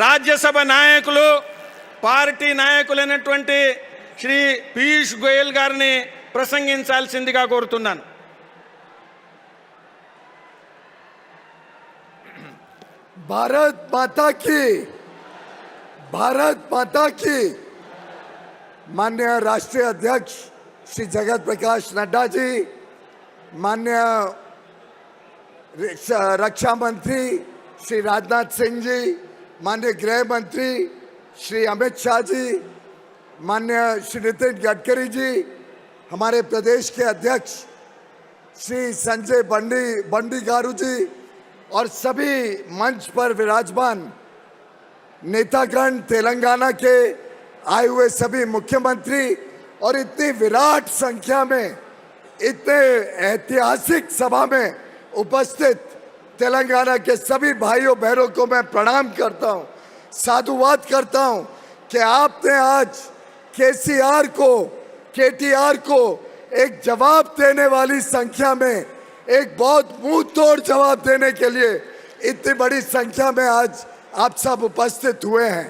రాజ్యసభ నాయకులు పార్టీ నాయకులైనటువంటి శ్రీ పీయూష్ గోయల్ గారిని ప్రసంగించాల్సిందిగా కోరుతున్నాను. भारत माता की, भारत माता की। माननीय राष्ट्रीय अध्यक्ष श्री जगत प्रकाश नड्डा जी, माननीय रक्षा मंत्री श्री राजनाथ सिंह जी, माननीय गृह मंत्री श्री अमित शाह जी, माननीय श्री नितिन गडकरी जी, हमारे प्रदेश के अध्यक्ष श्री संजय बंडी गारू जी और सभी मंच पर विराजमान नेतागण, तेलंगाना के आए हुए सभी मुख्यमंत्री और इतनी विराट संख्या में इतने ऐतिहासिक सभा में उपस्थित तेलंगाना के सभी भाइयों बहनों को मैं प्रणाम करता हूं, साधुवाद करता हूं कि आपने आज केटीआर को एक जवाब देने वाली संख्या में, एक बहुत मुंह तोड़ जवाब देने के लिए इतनी बड़ी संख्या में आज आप सब उपस्थित हुए हैं।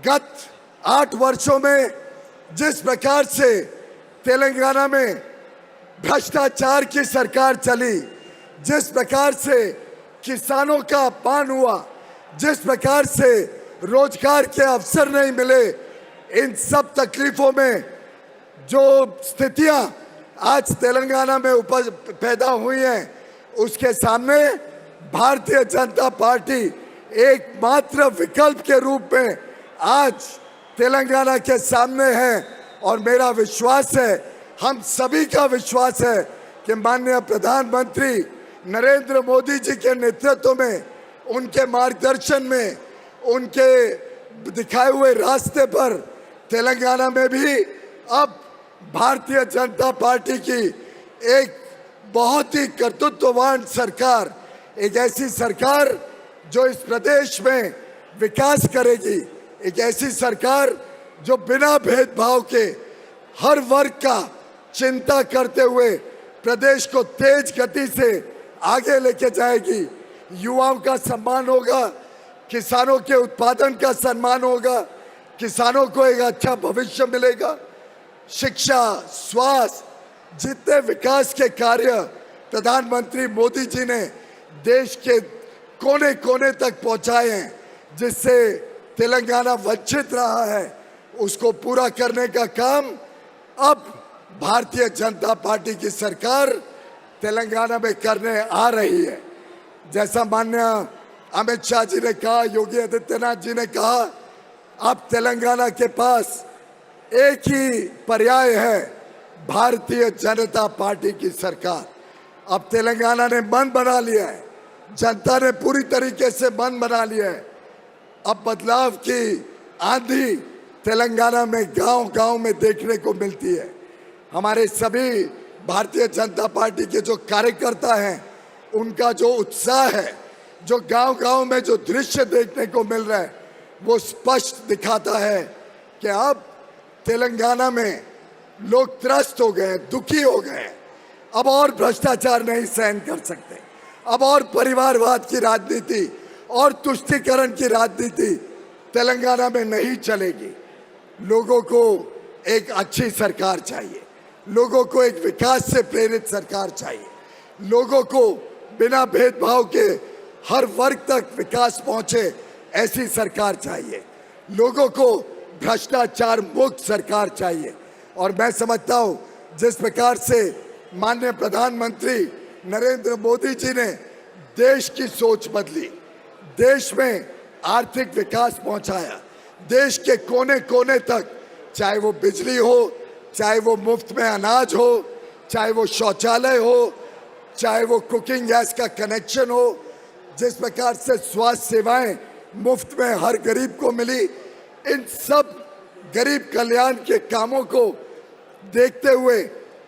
गत 8 वर्षों में जिस प्रकार से तेलंगाना में भ्रष्टाचार की सरकार चली, जिस प्रकार से किसानों का अपमान हुआ, जिस प्रकार से रोजगार के अवसर नहीं मिले, इन सब तकलीफों में जो स्थितियां आज तेलंगाना में पैदा हुई हैं, उसके सामने भारतीय जनता पार्टी एकमात्र विकल्प के रूप में आज तेलंगाना के सामने है। और मेरा विश्वास है, हम सभी का विश्वास है कि माननीय प्रधानमंत्री नरेंद्र मोदी जी के नेतृत्व में, उनके मार्गदर्शन में, उनके दिखाए हुए रास्ते पर तेलंगाना में भी अब भारतीय जनता पार्टी की एक बहुत ही कर्तृत्ववान सरकार, एक ऐसी सरकार जो इस प्रदेश में विकास करेगी, एक ऐसी सरकार जो बिना भेदभाव के हर वर्ग का चिंता करते हुए प्रदेश को तेज गति से आगे लेके जाएगी। युवाओं का सम्मान होगा, किसानों के उत्पादन का सम्मान होगा, किसानों को एक अच्छा भविष्य मिलेगा। शिक्षा, स्वास्थ्य, जितने विकास के कार्य प्रधानमंत्री मोदी जी ने देश के कोने कोने तक पहुंचाए हैं, जिससे तेलंगाना वंचित रहा है, उसको पूरा करने का काम अब भारतीय जनता पार्टी की सरकार तेलंगाना में करने आ रही है। जैसा माननीय अमित शाह जी ने कहा, योगी आदित्यनाथ जी ने कहा, अब तेलंगाना के पास एक ही पर्याय है, भारतीय जनता पार्टी की सरकार। अब तेलंगाना ने मन बना लिया है, जनता ने पूरी तरीके से मन बना लिया है। अब बदलाव की आंधी तेलंगाना में गांव-गांव में देखने को मिलती है। हमारे सभी भारतीय जनता पार्टी के जो कार्यकर्ता हैं, उनका जो उत्साह है, जो गांव-गांव में जो दृश्य देखने को मिल रहा है, वो स्पष्ट दिखाता है कि अब तेलंगाना में लोग त्रस्त हो गए, दुखी हो गए, अब और भ्रष्टाचार नहीं सहन कर सकते, अब और परिवारवाद की राजनीति और तुष्टीकरण की राजनीति तेलंगाना में नहीं चलेगी। लोगों को एक अच्छी सरकार चाहिए, लोगों को एक विकास से प्रेरित सरकार चाहिए, लोगों को बिना भेदभाव के हर वर्ग तक विकास पहुंचे ऐसी सरकार चाहिए, लोगों को भ्रष्टाचार मुक्त सरकार चाहिए। और मैं समझता हूं जिस प्रकार से माननीय प्रधानमंत्री नरेंद्र मोदी जी ने देश की सोच बदली, देश में आर्थिक विकास पहुंचाया, देश के कोने कोने तक, चाहे वो बिजली हो, चाहे वो मुफ्त में अनाज हो, चाहे वो शौचालय हो, चाहे वो कुकिंग गैस का कनेक्शन हो, जिस प्रकार से स्वास्थ्य सेवाएं मुफ्त में हर गरीब को मिली, इन सब गरीब कल्याण के कामों को देखते हुए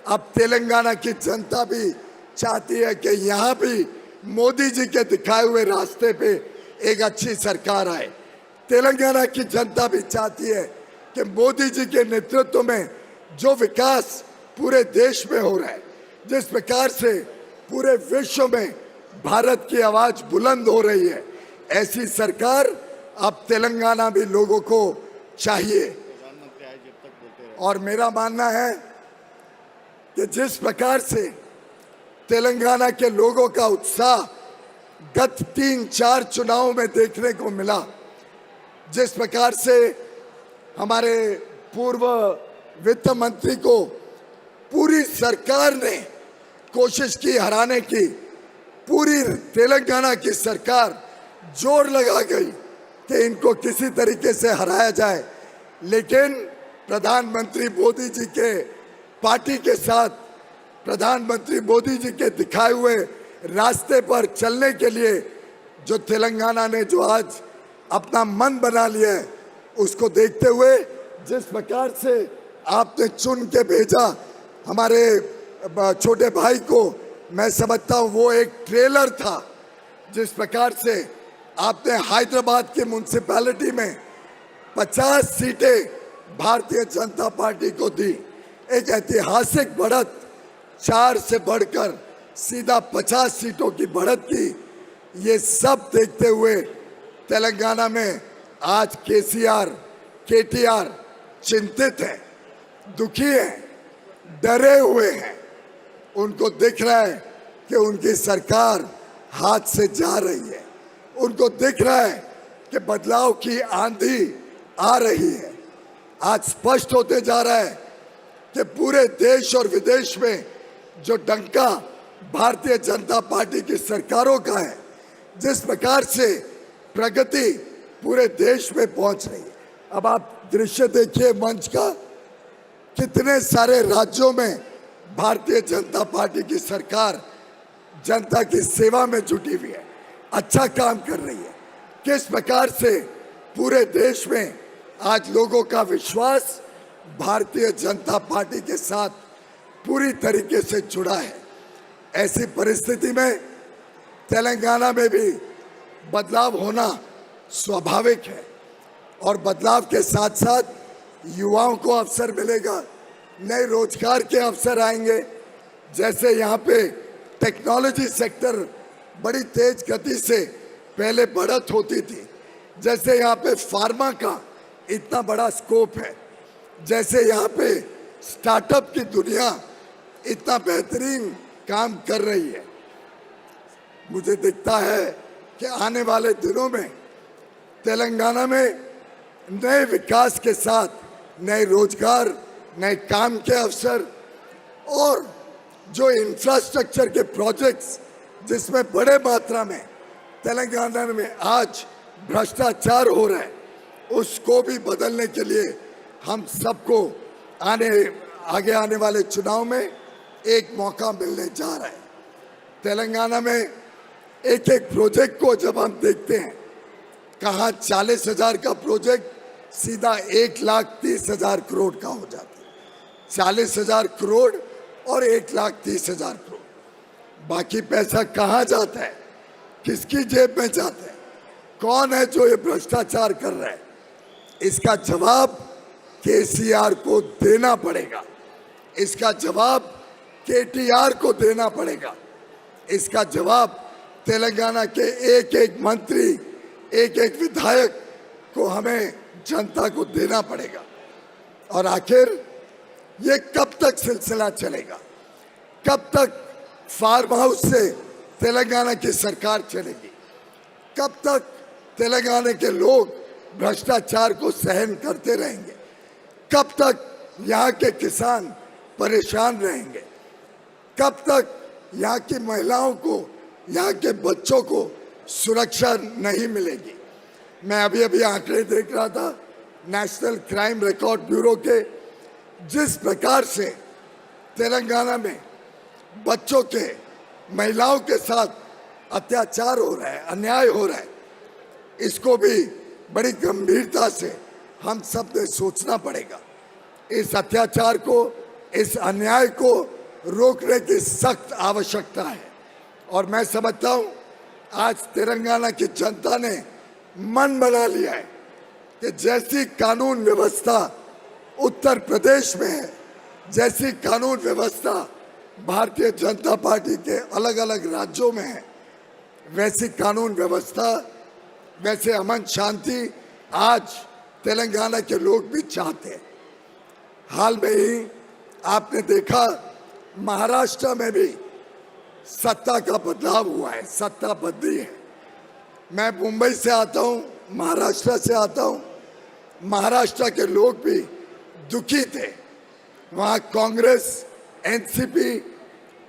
अब तेलंगाना की जनता भी चाहती है कि यहाँ भी मोदी जी के दिखाए हुए रास्ते पे एक अच्छी सरकार आए। तेलंगाना की जनता भी चाहती है कि मोदी जी के नेतृत्व में जो विकास पूरे देश में हो रहा है, जिस प्रकार से पूरे विश्व में भारत की आवाज बुलंद हो रही है, ऐसी सरकार अब तेलंगाना भी लोगों को चाहिए। और मेरा मानना है कि जिस प्रकार से तेलंगाना के लोगों का उत्साह गत 3-4 चुनावों में देखने को मिला, जिस प्रकार से हमारे पूर्व वित्त मंत्री को पूरी सरकार ने कोशिश की हराने की, पूरी तेलंगाना की सरकार जोर लगा गई कि इनको किसी तरीके से हराया जाए, लेकिन प्रधानमंत्री मोदी जी के पार्टी के साथ, प्रधानमंत्री मोदी जी के दिखाए हुए रास्ते पर चलने के लिए जो तेलंगाना ने जो आज अपना मन बना लिया है, उसको देखते हुए जिस प्रकार से आपने चुन के भेजा हमारे छोटे भाई को, मैं समझता हूँ वो एक ट्रेलर था। जिस प्रकार से आपने हैदराबाद की म्यूनसिपैलिटी में 50 सीटें भारतीय जनता पार्टी को दी, एक ऐतिहासिक बढ़त, 4 से बढ़कर सीधा 50 सीटों की बढ़त की। ये सब देखते हुए तेलंगाना में आज केटीआर चिंतित है, दुखी है, डरे हुए हैं। उनको दिख रहा है कि उनकी सरकार हाथ से जा रही है, उनको दिख रहा है कि बदलाव की आंधी आ रही है। आज स्पष्ट होते जा रहा है कि पूरे देश और विदेश में जो डंका भारतीय जनता पार्टी की सरकारों का है, जिस प्रकार से प्रगति पूरे देश में पहुंच रही है। अब आप दृश्य देखिए मंच का, कितने सारे राज्यों में भारतीय जनता पार्टी की सरकार जनता की सेवा में जुटी हुई है, अच्छा काम कर रही है। किस प्रकार से पूरे देश में आज लोगों का विश्वास भारतीय जनता पार्टी के साथ पूरी तरीके से जुड़ा है। ऐसी परिस्थिति में तेलंगाना में भी बदलाव होना स्वाभाविक है और बदलाव के साथ साथ युवाओं को अवसर मिलेगा, नए रोजगार के अवसर आएंगे। जैसे यहाँ पे टेक्नोलॉजी सेक्टर बड़ी तेज गति से पहले बढ़त होती थी, जैसे यहाँ पे फार्मा का इतना बड़ा स्कोप है, जैसे यहाँ पे स्टार्टअप की दुनिया इतना बेहतरीन काम कर रही है। मुझे दिखता है कि आने वाले दिनों में तेलंगाना में नए विकास के साथ नए रोजगार, नए काम के अवसर और जो इंफ्रास्ट्रक्चर के प्रोजेक्ट्स जिसमें बड़े मात्रा में तेलंगाना में आज भ्रष्टाचार हो रहा है, उसको भी बदलने के लिए हम सबको आगे आने वाले चुनाव में एक मौका मिलने जा रहा है। तेलंगाना में एक एक प्रोजेक्ट को जब हम देखते हैं, कहाँ 40,000 का प्रोजेक्ट सीधा 1,30,000 करोड़ का हो जाता है। 40,000 करोड़ और 1,30,000 करोड़, बाकी पैसा कहाँ जाता है, किसकी जेब में जाता है, कौन है जो ये भ्रष्टाचार कर रहा है? इसका जवाब केसीआर को देना पड़ेगा, इसका जवाब केटीआर को देना पड़ेगा, इसका जवाब तेलंगाना के एक एक मंत्री, एक एक विधायक को हमें जनता को देना पड़ेगा। और आखिर ये कब तक सिलसिला चलेगा? कब तक फार्म हाउस से तेलंगाना की सरकार चलेगी? कब तक तेलंगाना के लोग भ्रष्टाचार को सहन करते रहेंगे? कब तक यहाँ के किसान परेशान रहेंगे? कब तक यहाँ की महिलाओं को, यहाँ के बच्चों को सुरक्षा नहीं मिलेगी? मैं अभी आंकड़े देख रहा था नेशनल क्राइम रिकॉर्ड ब्यूरो के, जिस प्रकार से तेलंगाना में बच्चों के, महिलाओं के साथ अत्याचार हो रहा है, अन्याय हो रहा है, इसको भी बड़ी गंभीरता से हम सब ने सोचना पड़ेगा। इस अत्याचार को, इस अन्याय को रोकने की सख्त आवश्यकता है। और मैं समझता हूँ आज तेलंगाना की जनता ने मन बना लिया है कि जैसी कानून व्यवस्था उत्तर प्रदेश में है, जैसी कानून व्यवस्था भारतीय जनता पार्टी के अलग अलग राज्यों में है, वैसी कानून व्यवस्था वैसे अमन शांति आज तेलंगाना के लोग भी चाहते हैं। हाल में ही आपने देखा महाराष्ट्र में भी सत्ता का बदलाव हुआ है, सत्ता बदली है। मैं मुंबई से आता हूँ, महाराष्ट्र से आता हूँ। महाराष्ट्र के लोग भी दुखी थे। वहाँ कांग्रेस, एनसीपी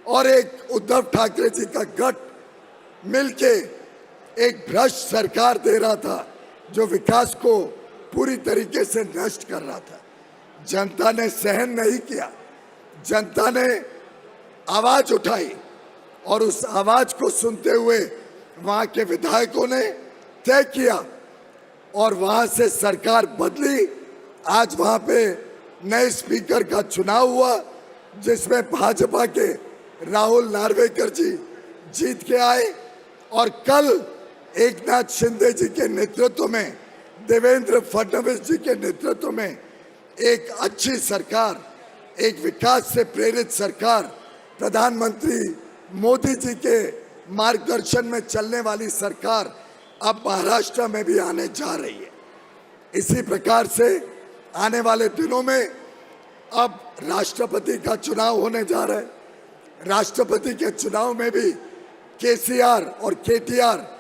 और एक उद्धव ठाकरे जी का गठ मिलके एक भ्रष्ट सरकार दे रहा था जो विकास को पूरी तरीके से नष्ट कर रहा था। जनता ने सहन नहीं किया, जनता ने आवाज उठाई और उस आवाज को सुनते हुए वहाँ के विधायकों ने तय किया और वहाँ से सरकार बदली। आज वहाँ पे नए स्पीकर का चुनाव हुआ जिसमें भाजपा के राहुल नार्वेकर जी जीत के आए और कल एकनाथ शिंदे जी के नेतृत्व में, देवेंद्र फडणवीस जी के नेतृत्व में एक अच्छी सरकार, एक विकास से प्रेरित सरकार, प्रधानमंत्री मोदी जी के मार्गदर्शन में चलने वाली सरकार अब महाराष्ट्र में भी आने जा रही है। इसी प्रकार से आने वाले दिनों में अब राष्ट्रपति का चुनाव होने जा रहा है। राष्ट्रपति के चुनाव में भी केसीआर और केटीआर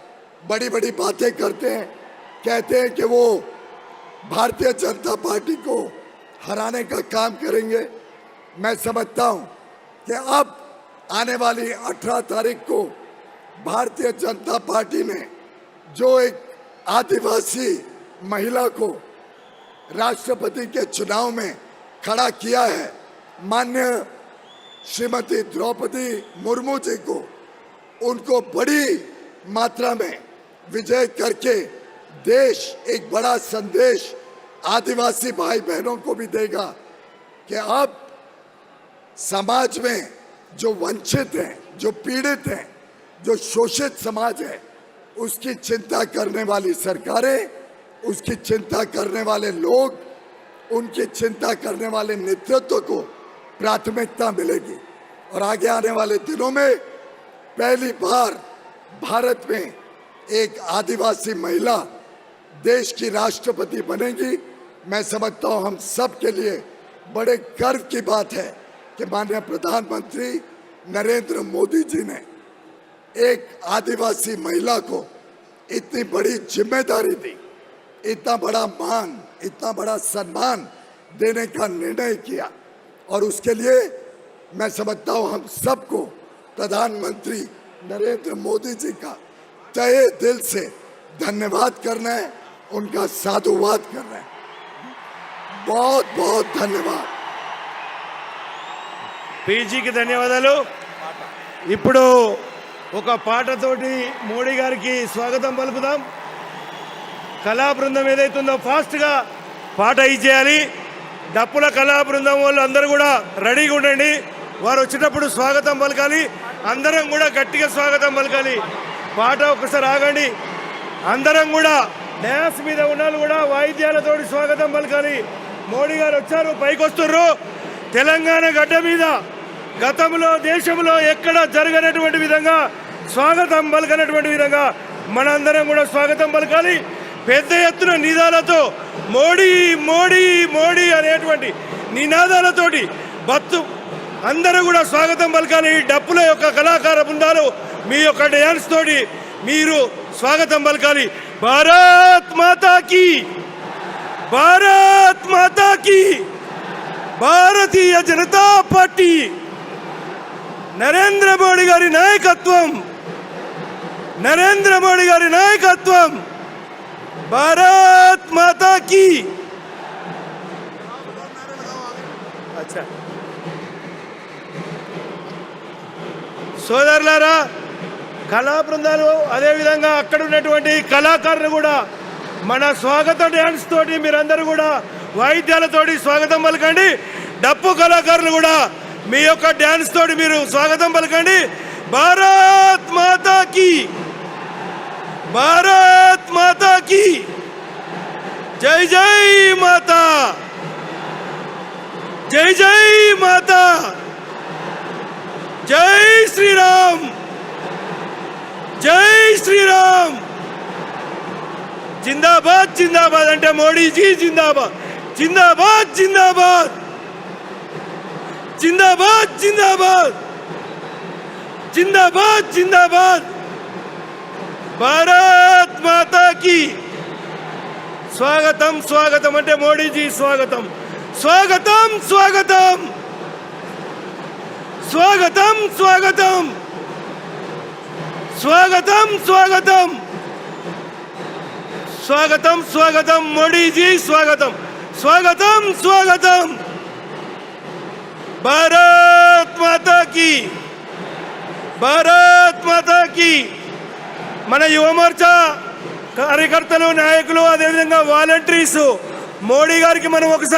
बड़ी बड़ी बातें करते हैं, कहते हैं कि वो भारतीय जनता पार्टी को हराने का काम करेंगे। मैं समझता हूं कि अब आने वाली 18 तारीख को भारतीय जनता पार्टी ने जो एक आदिवासी महिला को राष्ट्रपति के चुनाव में खड़ा किया है, माननीय श्रीमती द्रौपदी मुर्मू जी को, उनको बड़ी मात्रा में विजय करके देश एक बड़ा संदेश आदिवासी भाई बहनों को भी देगा कि अब समाज में जो वंचित हैं, जो पीड़ित हैं, जो शोषित समाज है, उसकी चिंता करने वाली सरकारें, उसकी चिंता करने वाले लोग, उनकी चिंता करने वाले नेतृत्व को प्राथमिकता मिलेगी। और आगे आने वाले दिनों में पहली बार भारत में एक आदिवासी महिला देश की राष्ट्रपति बनेगी। मैं समझता हूं हम सब के लिए बड़े गर्व की बात है कि माननीय प्रधानमंत्री नरेंद्र मोदी जी ने एक आदिवासी महिला को इतनी बड़ी जिम्मेदारी दी, इतना बड़ा मान, इतना बड़ा सम्मान देने का निर्णय किया। और उसके लिए मैं समझता हूं हम सबको प्रधानमंत्री नरेंद्र मोदी जी का तहे दिल से धन्यवाद करना है, उनका साधुवाद करना है। बहुत बहुत धन्यवाद। పీజీకి ధన్యవాదాలు. ఇప్పుడు ఒక పాటతోటి మోడీ గారికి స్వాగతం పలుకుదాం. కళా బృందం ఏదైతుందో ఫాస్ట్గా పాట ఇచ్చేయాలి. డప్పుల కళా బృందం వాళ్ళు అందరూ కూడా రెడీగా ఉండండి. వారు వచ్చేటప్పుడు స్వాగతం పలకాలి. అందరం కూడా గట్టిగా స్వాగతం పలకాలి. పాట ఒకసారి ఆగండి. అందరం కూడా డ్యాన్స్ మీద ఉన్నాళ్ళు కూడా వాయిద్యాలతోటి స్వాగతం పలకాలి. మోడీ గారు వచ్చారు, పైకి వస్తుర్రు. తెలంగాణ గడ్డ మీద గతంలో దేశంలో ఎక్కడ జరగనటువంటి విధంగా స్వాగతం పలకనటువంటి విధంగా మనందరం కూడా స్వాగతం పలకాలి. పెద్ద ఎత్తున నినాదాలతో మోడీ మోడీ మోడీ అనేటువంటి నినాదాలతోటి బత్తు అందరూ కూడా స్వాగతం పలకాలి. డప్పుల యొక్క కళాకార బృందాలు మీ యొక్క డ్యాన్స్ తోటి మీరు స్వాగతం పలకాలి. భారత్ మాతా కీ, భారత్ మాతా కీ, భారతీయ జనతా పార్టీ, నరేంద్ర మోడీ గారి నాయకత్వం, నరేంద్ర మోడీ గారి నాయకత్వం, భారత్ మాతా కీ. అచ్చా సోదరులారా, కళా బృందాలు అదేవిధంగా అక్కడ ఉన్నటువంటి కళాకారులు కూడా మన స్వాగత డ్యాన్స్ తోటి మీరందరూ కూడా వాయిద్యాలతోటి స్వాగతం పలకండి. డప్పు కళాకారులు కూడా మీ యొక్క డ్యాన్స్ తోటి మీరు స్వాగతం పలకండి. భారత్ మాతా కీ, భారత్ మాతా కీ, జై జై మాతా, జై జై మాతా, జై శ్రీరామ్, జై శ్రీరామ్, జిందాబాద్ జిందాబాద్ అంటే మోడీజీ జిందాబాద్, జిందాబాద్ జిందాబాద్, జిందాబాద్ జిందాబాద్, జిందాబాద్ జిందాబాద్. భారత్ మాతా కీ. స్వాగతం స్వాగతం అంటే మోడీజీ స్వాగతం, స్వాగతం స్వాగతం, స్వాగతం స్వాగతం, స్వాగతం స్వాగతం, స్వాగతం స్వాగతం మోడీజీ స్వాగతం, స్వాగతం స్వాగతం. భారత్ మాతా కీ, భారత్ మాతా కీ. మన యువమోర్చా కార్యకర్తలు, నాయకులు, అదేవిధంగా వాలంటీర్స్ మోడీ గారికి మనం ఒకసారి